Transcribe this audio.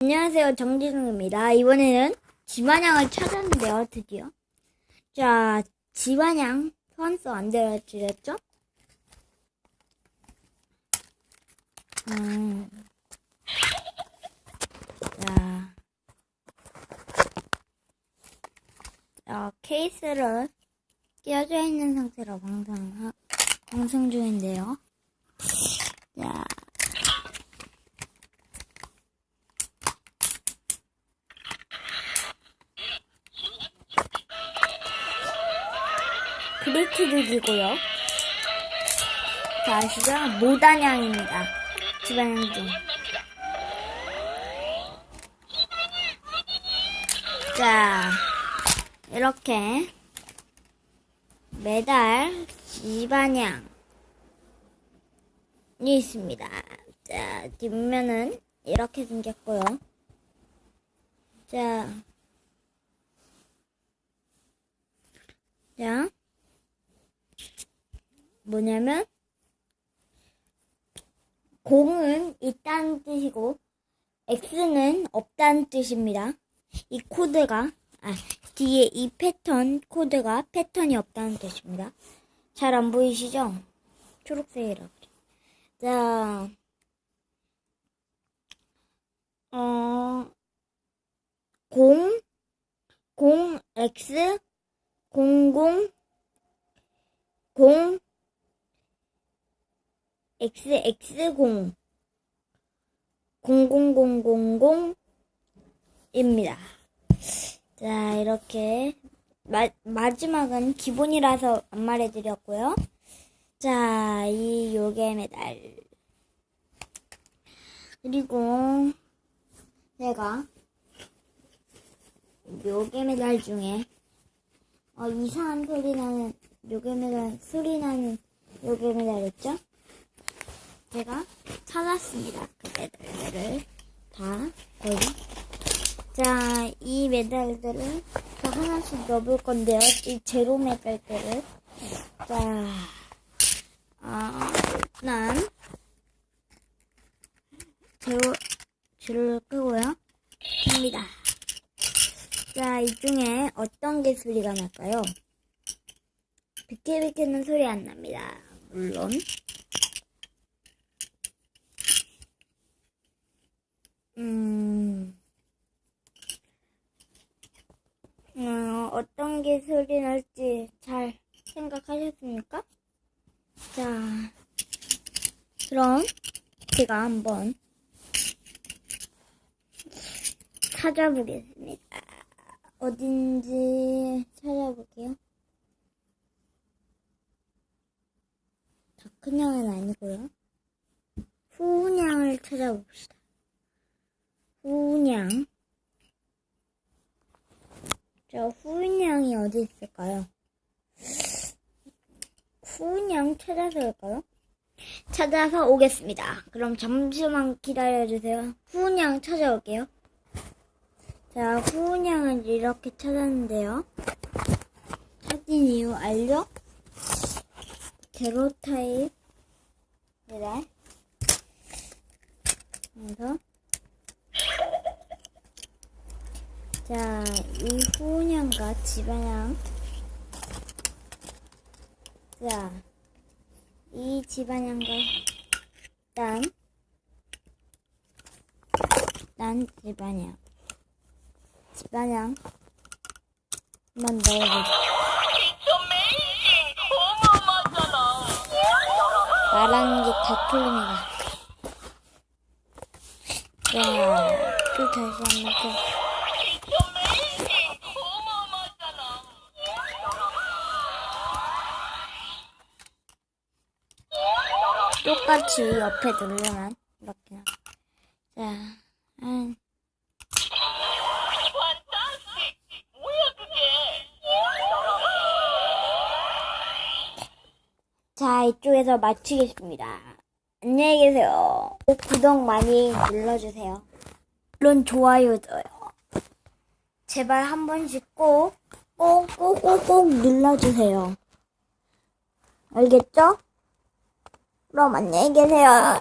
안녕하세요, 정진웅입니다. 이번에는 집안양을 찾았는데요, 드디어. 자, 집안양 소환서 안 되어드렸죠? 케이스를 끼워져 있는 상태로 방송 중인데요. 자, 그리티드이고요. 자, 아시죠? 모단양입니다. 집안양 중. 자, 이렇게 매달 집안양이 있습니다. 자, 뒷면은 이렇게 생겼고요. 자, 뭐냐면 공은 있다는 뜻이고 X는 없다는 뜻입니다. 이 코드가 뒤에 이 패턴 코드가 패턴이 없다는 뜻입니다. 잘 안 보이시죠? 초록색이라고. 자, 공 X 00 0 XX0 00000입니다. 자, 이렇게 마지막은 기본이라서 안 말해드렸고요. 자, 이 요괴 메달 그리고 제가 요괴 메달 중에 이상한 소리 나는 요괴 메달 요괴 메달 있죠? 제가 찾았습니다. 그 메달들을 다 거의. 자, 이 메달들을 저 하나씩 넣어볼 건데요. 이 제로 메달들을. 자, 일단 제로를 끄고요. 킵니다. 자, 이 중에 어떤 게 소리가 날까요? 비켜비켜는 소리 안 납니다. 물론. 어떤 게 소리 날지 잘 생각하셨습니까? 자, 그럼 제가 한번 찾아보겠습니다. 어딘지 찾아볼게요. 더 큰 양은 아니고요. 후운양을 찾아봅시다. 후운양. 자, 후운양이 어디 있을까요? 후운양 찾아서 올까요? 찾아서 오겠습니다. 그럼 잠시만 기다려주세요. 후운양 찾아올게요. 자, 후운양은 이렇게 찾았는데요. 찾은 이유 알죠? 제로 타입 메달. 그래서 자, 이 후운양과 집안양. 자, 이 집안양과 딴 집안양 한번 넣어보자. 말하는 게 다 틀립니다. 자, 또 다시 한번 더. 똑같이 옆에 누르면 이렇게. 자, 자, 이쪽에서 마치겠습니다. 안녕히 계세요. 꼭 구독 많이 눌러주세요. 물론 좋아요도요. 제발 한 번씩 꼭 눌러주세요. 알겠죠? 그럼 안녕히 계세요.